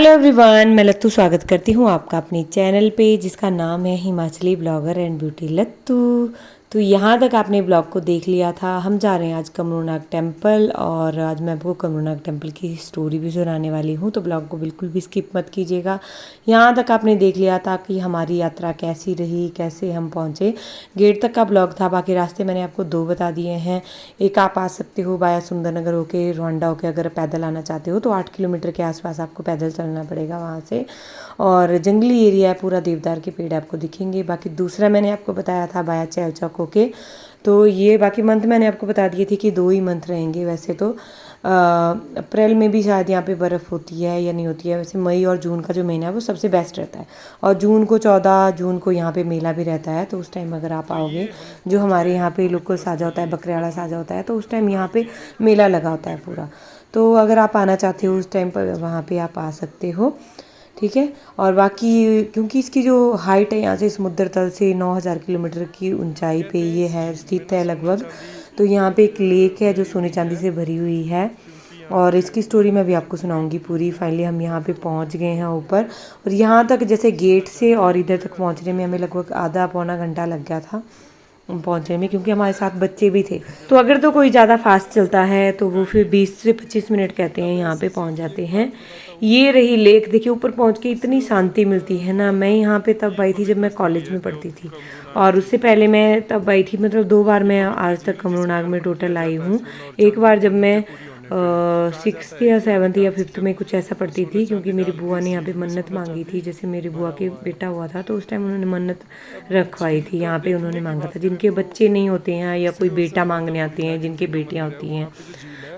Hello everyone, मैं लत्तू स्वागत करती हूँ आपका अपने चैनल पे जिसका नाम है हिमाचली ब्लॉगर एंड ब्यूटी लत्तू। तो यहाँ तक आपने ब्लॉग को देख लिया था। हम जा रहे हैं आज कमरूनाग टेम्पल और आज मैं आपको कमरूनाग टेम्पल की स्टोरी भी सुनाने वाली हूँ, तो ब्लॉग को बिल्कुल भी स्किप मत कीजिएगा। यहाँ तक आपने देख लिया था कि हमारी यात्रा कैसी रही, कैसे हम पहुँचे। गेट तक का ब्लॉग था, बाकी रास्ते मैंने आपको दो बता दिए हैं। एक आप आ सकते हो बाया सुंदरनगर होके रोंडा होके, अगर पैदल आना चाहते हो तो 8 किलोमीटर के आसपास आपको पैदल चलना पड़ेगा वहाँ से। और जंगली एरिया है पूरा, देवदार के पेड़ आपको दिखेंगे। बाकी दूसरा मैंने आपको बताया था बाया चैल चौक होके, तो ये बाकी मंथ मैंने आपको बता दिए थे कि 2 ही मंथ रहेंगे। वैसे तो अप्रैल में भी शायद यहाँ पे बर्फ़ होती है या नहीं होती है। वैसे मई और जून का जो महीना है वो सबसे बेस्ट रहता है। और जून को 14 जून को यहाँ पे मेला भी रहता है, तो उस टाइम अगर आप आओगे, जो हमारे यहाँ पे लोकल साजा होता है, बकरेवाड़ा साजा होता है, तो उस टाइम यहाँ पे मेला लगा होता है पूरा। तो अगर आप आना चाहते हो उस टाइम पर वहाँ पे आप आ सकते हो, ठीक है। और बाकी क्योंकि इसकी जो हाइट है यहाँ से समुद्र तल से 9000 किलोमीटर की ऊंचाई पे ये है स्थित है लगभग। तो यहाँ पे एक लेक है जो सोने चांदी से भरी हुई है और इसकी स्टोरी मैं भी आपको सुनाऊंगी पूरी। फाइनली हम यहाँ पे पहुँच गए हैं ऊपर, और यहाँ तक जैसे गेट से और इधर तक पहुँचने में हमें लगभग आधा पौना घंटा लग गया था पहुँचने में, क्योंकि हमारे साथ बच्चे भी थे। तो अगर तो कोई ज़्यादा फास्ट चलता है तो वो फिर 20 से 25 मिनट कहते हैं यहाँ पे पहुँच जाते हैं। ये रही लेक, देखिए ऊपर पहुँच के इतनी शांति मिलती है ना। मैं यहाँ पे तब आई थी जब मैं कॉलेज में पढ़ती थी, और उससे पहले मैं तब आई थी, मतलब 2 बार मैं आज तक कमरूनाग में टोटल आई हूँ। एक बार जब मैं 6th या 7th या 5th में कुछ ऐसा पढ़ती थी, क्योंकि मेरी बुआ ने यहाँ पे मन्नत मांगी थी। जैसे मेरी बुआ के बेटा हुआ था तो उस टाइम उन्होंने मन्नत रखवाई थी यहाँ पे। उन्होंने मांगा था जिनके बच्चे नहीं होते हैं या कोई बेटा मांगने आते हैं, जिनके बेटियाँ होती हैं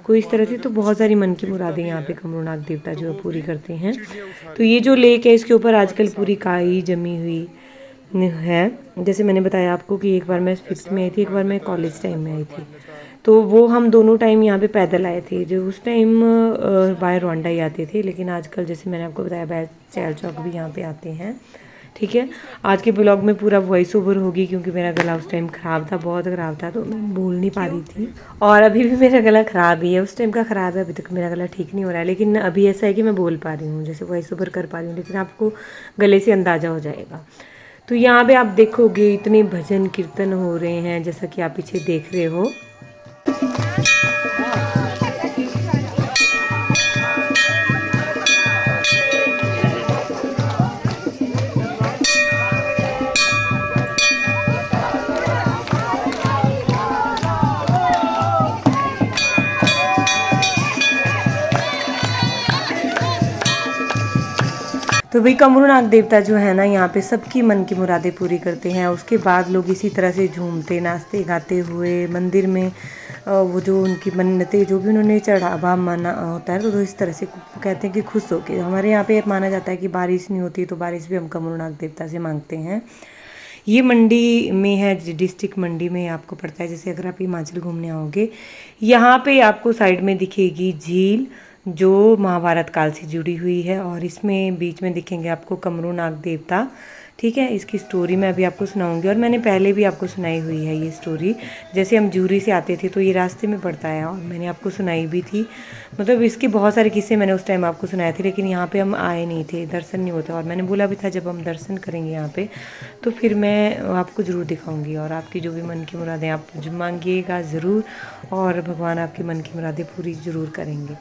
कोई इस तरह से, तो बहुत सारी मन की मुरादें यहाँ पे कमरूनाग देवता जो है पूरी करते हैं। तो ये जो लेक है इसके ऊपर आजकल पूरी काई जमी हुई है। जैसे मैंने बताया आपको कि एक बार मैं 5th में आई थी, एक बार मैं कॉलेज टाइम में आई थी। तो वो हम दोनों टाइम यहाँ पे पैदल आए थे। जो उस टाइम बाय रोंडा ही आते थे, लेकिन आजकल जैसे मैंने आपको बताया बाय चैल चौक भी यहाँ पे आते हैं, ठीक है। आज के ब्लॉग में पूरा वॉइस ओवर होगी क्योंकि मेरा गला उस टाइम ख़राब था, बहुत ख़राब था, तो मैं बोल नहीं पा रही थी। और अभी भी मेरा गला ख़राब ही है, उस टाइम का ख़राब है, अभी तक मेरा गला ठीक नहीं हो रहा है। लेकिन अभी ऐसा है कि मैं बोल पा रही हूँ, जैसे वॉइस ओवर कर पा रही हूँ, लेकिन आपको गले से अंदाज़ा हो जाएगा। तो यहाँ पे आप देखोगे इतने भजन कीर्तन हो रहे हैं, जैसा कि आप पीछे देख रहे हो। तो भाई कमरूनाग देवता जो है ना, यहाँ पे सबकी मन की मुरादें पूरी करते हैं। उसके बाद लोग इसी तरह से झूमते नाचते गाते हुए मंदिर में वो जो उनकी मन्नतें जो भी उन्होंने चढ़ावा माना होता है, तो इस तरह से कहते हैं कि खुश होके। हमारे यहाँ पे माना जाता है कि बारिश नहीं होती तो बारिश भी हम कमरूनाग देवता से मांगते हैं। ये मंडी में है, डिस्ट्रिक्ट मंडी में आपको पड़ता है। जैसे अगर आप हिमाचल घूमने आओगे, यहाँ पे आपको साइड में दिखेगी झील जो महाभारत काल से जुड़ी हुई है, और इसमें बीच में दिखेंगे आपको कमरूनाग देवता, ठीक है। इसकी स्टोरी मैं अभी आपको सुनाऊंगी, और मैंने पहले भी आपको सुनाई हुई है ये स्टोरी। जैसे हम जूरी से आते थे तो ये रास्ते में पड़ता है, और मैंने आपको सुनाई भी थी। मतलब इसके बहुत सारे किस्से मैंने उस टाइम आपको सुनाए थे, लेकिन यहाँ पे हम आए नहीं थे, दर्शन नहीं होता। और मैंने बोला भी था जब हम दर्शन करेंगे यहाँ पे तो फिर मैं आपको ज़रूर दिखाऊंगी, और आपकी जो भी मन की मुरादें आप मांगिएगा ज़रूर, और भगवान आपकी मन की मुरादें पूरी ज़रूर करेंगे।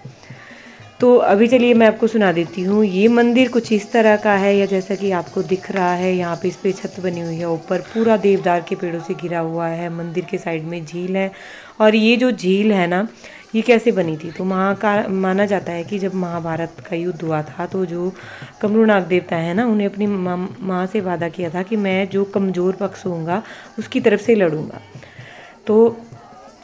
तो अभी चलिए मैं आपको सुना देती हूँ। ये मंदिर कुछ इस तरह का है, या जैसा कि आपको दिख रहा है यहाँ पे, इस पे छत बनी हुई है, ऊपर पूरा देवदार के पेड़ों से घिरा हुआ है। मंदिर के साइड में झील है, और ये जो झील है ना, ये कैसे बनी थी, तो माना जाता है कि जब महाभारत का युद्ध हुआ था तो जो कमरूनाग देवता है ना, उन्हें अपनी माँ से वादा किया था कि मैं जो कमज़ोर पक्ष होऊंगा उसकी तरफ से लड़ूंगा। तो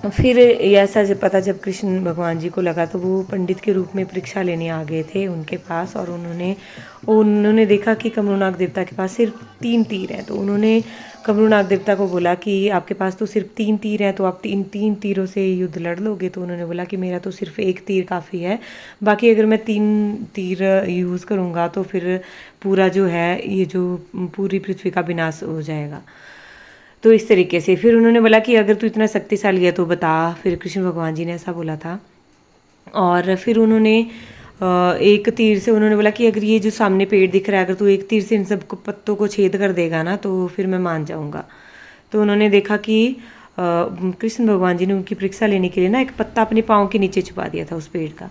फिर ऐसा जब पता जब कृष्ण भगवान जी को लगा, तो वो पंडित के रूप में परीक्षा लेने आ गए थे उनके पास, और उन्होंने देखा कि कमरूनाग देवता के पास सिर्फ 3 तीर हैं। तो उन्होंने कमरूनाग देवता को बोला कि आपके पास तो सिर्फ 3 तीर हैं, तो आप 3 तीरों से युद्ध लड़ लोगे। तो उन्होंने बोला कि मेरा तो सिर्फ 1 तीर काफ़ी है, बाकी अगर मैं 3 तीर यूज़ करूँगा तो फिर पूरा जो है ये जो पूरी पृथ्वी का विनाश हो जाएगा। तो इस तरीके से फिर उन्होंने बोला कि अगर तू इतना शक्तिशाली है तो बता। फिर कृष्ण भगवान जी ने ऐसा बोला था, और फिर उन्होंने एक तीर से उन्होंने बोला कि अगर ये जो सामने पेड़ दिख रहा है अगर तू एक तीर से इन सब पत्तों को छेद कर देगा ना तो फिर मैं मान जाऊंगा। तो उन्होंने देखा कि कृष्ण भगवान जी ने उनकी परीक्षा लेने के लिए ना एक पत्ता अपने पाँव के नीचे छुपा दिया था उस पेड़ का।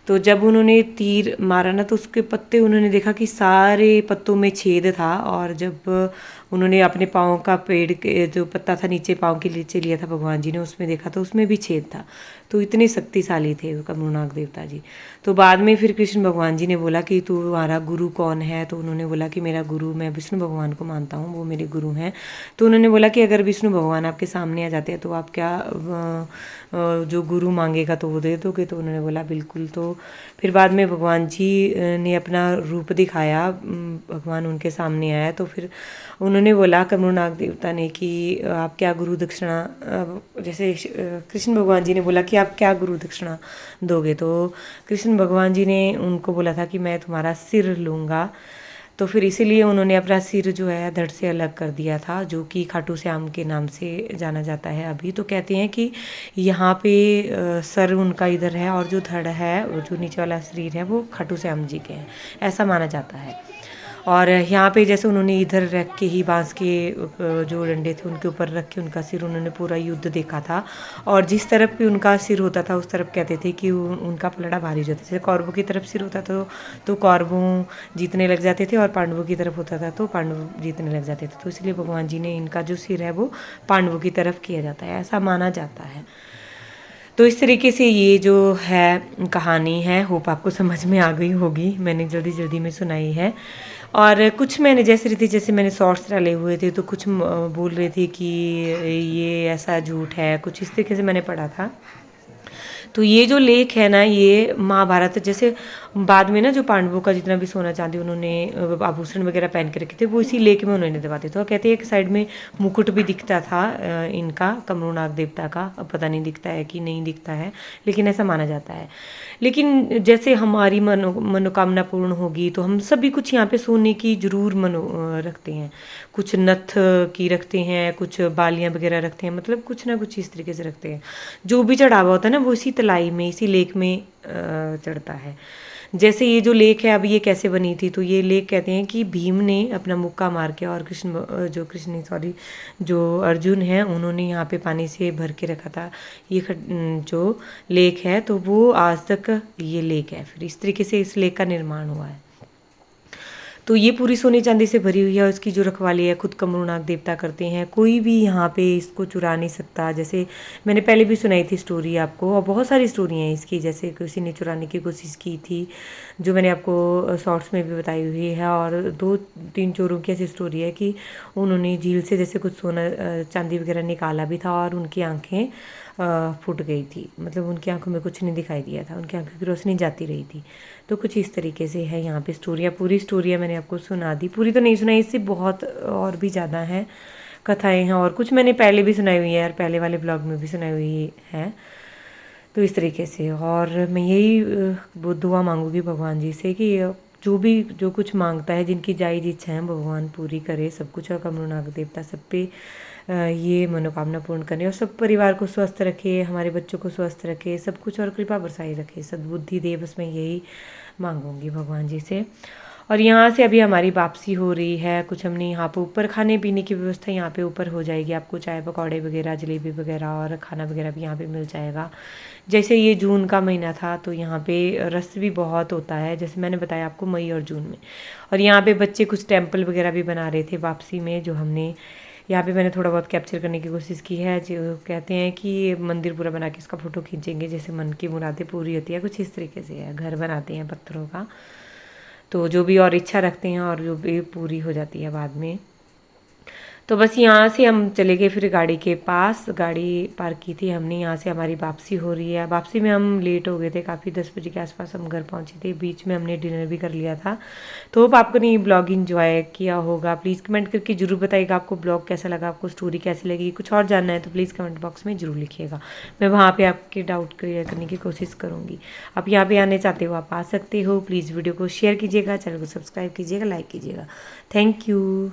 तो जब उन्होंने तीर मारा ना तो उसके पत्ते उन्होंने देखा कि सारे पत्तों में छेद था, और जब उन्होंने अपने पाँव का पेड़ के जो पत्ता था नीचे पाँव के नीचे लिया था भगवान जी ने, उसमें देखा तो उसमें भी छेद था। तो इतने शक्तिशाली थे कमरूनाग देवता जी। तो बाद में फिर कृष्ण भगवान जी ने बोला कि तुम्हारा गुरु कौन है? तो उन्होंने बोला कि मेरा गुरु, मैं विष्णु भगवान को मानता हूँ, वो मेरे गुरु हैं। तो उन्होंने बोला कि अगर विष्णु भगवान आपके सामने आ जाते हैं तो आप क्या जो गुरु मांगेगा तो वो दे दोगे? तो उन्होंने बोला बिल्कुल। तो फिर बाद में भगवान जी ने अपना रूप दिखाया, भगवान उनके सामने आया। तो फिर उन्होंने बोला कमरूनाग देवता ने कि आप क्या गुरु दक्षिणा, जैसे कृष्ण भगवान जी ने बोला कि आप क्या गुरु दक्षिणा दोगे? तो कृष्ण भगवान जी ने उनको बोला था कि मैं तुम्हारा सिर लूँगा। तो फिर इसीलिए उन्होंने अपना सिर जो है धड़ से अलग कर दिया था, जो कि खाटू श्याम के नाम से जाना जाता है अभी। तो कहते हैं कि यहाँ पे सर उनका इधर है और जो धड़ है, जो नीचे वाला शरीर है, वो खाटू श्याम जी के हैं, ऐसा माना जाता है। और यहाँ पे जैसे उन्होंने इधर रख के ही बांस के जो डंडे थे उनके ऊपर रख के उनका सिर उन्होंने पूरा युद्ध देखा था, और जिस तरफ भी उनका सिर होता था उस तरफ कहते थे कि उनका पलड़ा भारी हो जाता था। जैसे कौरवों की तरफ सिर होता था तो कौरवों जीतने लग जाते थे, और पांडवों की तरफ होता था तो पांडव जीतने लग जाते थे। तो इसलिए भगवान जी ने इनका जो सिर है वो पांडवों की तरफ किया जाता है, ऐसा माना जाता है। तो इस तरीके से ये जो है कहानी है, होप आपको समझ में आ गई होगी, मैंने जल्दी जल्दी में सुनाई है। और कुछ मैंने जैसे मैंने शॉर्ट्स डाले हुए थे तो कुछ बोल रहे थे कि ये ऐसा झूठ है, कुछ इस तरीके से मैंने पढ़ा था। तो ये जो लेख है ना, ये महाभारत जैसे बाद में ना जो पांडवों का जितना भी सोना चांदी उन्होंने आभूषण वगैरह पहन के रखे थे वो इसी लेख में उन्होंने दबाते थे। और कहते हैं एक साइड में मुकुट भी दिखता था इनका, कमरूनाग देवता का। अब पता नहीं दिखता है कि नहीं दिखता है, लेकिन ऐसा माना जाता है। लेकिन जैसे हमारी मनोकामना पूर्ण होगी तो हम सभी कुछ यहाँ पे सोने की जरूर रखते हैं, कुछ नथ की रखते हैं, कुछ बालियाँ वगैरह रखते हैं, मतलब कुछ ना कुछ इस तरीके से रखते हैं। जो भी चढ़ावा होता है ना वो इसी तलाई में, इसी लेक में चढ़ता है। जैसे ये जो लेक है, अब ये कैसे बनी थी? तो ये लेक कहते हैं कि भीम ने अपना मुक्का मार के, और जो अर्जुन है उन्होंने यहाँ पे पानी से भर के रखा था ये जो लेक है, तो वो आज तक ये लेक है। फिर इस तरीके से इस लेक का निर्माण हुआ है। तो ये पूरी सोने चांदी से भरी हुई है, उसकी जो रखवाली है खुद कमरूनाग देवता करते हैं, कोई भी यहाँ पे इसको चुरा नहीं सकता। जैसे मैंने पहले भी सुनाई थी स्टोरी आपको, और बहुत सारी स्टोरी हैं इसकी, जैसे किसी ने चुराने की कोशिश की थी जो मैंने आपको शॉर्ट्स में भी बताई हुई है। और 2-3 चोरों की ऐसी स्टोरी है कि उन्होंने झील से जैसे कुछ सोना चांदी वगैरह निकाला भी था और उनकी आँखें फूट गई थी, मतलब उनकी आंखों में कुछ नहीं दिखाई दिया था, उनकी आंखों की रोशनी जाती रही थी। तो कुछ इस तरीके से है यहाँ पे स्टोरियाँ। पूरी स्टोरियाँ मैंने आपको सुना दी, पूरी तो नहीं सुनाई, इससे बहुत और भी ज़्यादा हैं कथाएँ हैं, और कुछ मैंने पहले भी सुनाई हुई है और पहले वाले ब्लॉग में भी सुनाई हुई है। तो इस तरीके से, और मैं यही दुआ मांगूंगी भगवान जी से कि जो कुछ मांगता है, जिनकी जायज़ इच्छाएं भगवान पूरी करे सब कुछ, और कमरूनाग देवता सब पे ये मनोकामना पूर्ण करें, और सब परिवार को स्वस्थ रखे, हमारे बच्चों को स्वस्थ रखे, सब कुछ और कृपा बरसाई रखे, सद्बुद्धि दे, बस मैं यही मांगूंगी भगवान जी से। और यहाँ से अभी हमारी वापसी हो रही है, कुछ हमने यहाँ पे ऊपर खाने पीने की व्यवस्था यहाँ पे ऊपर हो जाएगी, आपको चाय पकौड़े वगैरह, जलेबी वगैरह और खाना वगैरह भी यहाँ पे मिल जाएगा। जैसे ये जून का महीना था तो यहाँ पे रस भी बहुत होता है, जैसे मैंने बताया आपको मई और जून में। और यहाँ पे बच्चे कुछ टेम्पल वगैरह भी बना रहे थे वापसी में, जो हमने यहाँ पे मैंने थोड़ा बहुत कैप्चर करने की कोशिश की है। जो कहते हैं कि मंदिर पूरा बना के उसका फ़ोटो खींचेंगे, जैसे मन की मुरादें पूरी होती है, कुछ इस तरीके से है। घर बनाते हैं पत्थरों का, तो जो भी और इच्छा रखते हैं और जो भी पूरी हो जाती है बाद में। तो बस यहाँ से हम चले गए फिर गाड़ी के पास, गाड़ी पार्क की थी हमने, यहाँ से हमारी वापसी हो रही है। वापसी में हम लेट हो गए थे काफ़ी, 10 बजे के आसपास हम घर पहुँचे थे, बीच में हमने डिनर भी कर लिया था। तो होप आपको ने ये ब्लॉग इंजॉय किया होगा। प्लीज़ कमेंट करके ज़रूर बताइएगा आपको ब्लॉग कैसा लगा, आपको स्टोरी कैसी लगी। कुछ और जानना है तो प्लीज़ कमेंट बॉक्स में ज़रूर लिखिएगा, मैं वहाँ पर आपके डाउट क्लियर करने की कोशिश करूँगी। आप यहाँ पर आने चाहते हो आप आ सकते हो। प्लीज़ वीडियो को शेयर कीजिएगा, चैनल को सब्सक्राइब कीजिएगा, लाइक कीजिएगा। Thank you.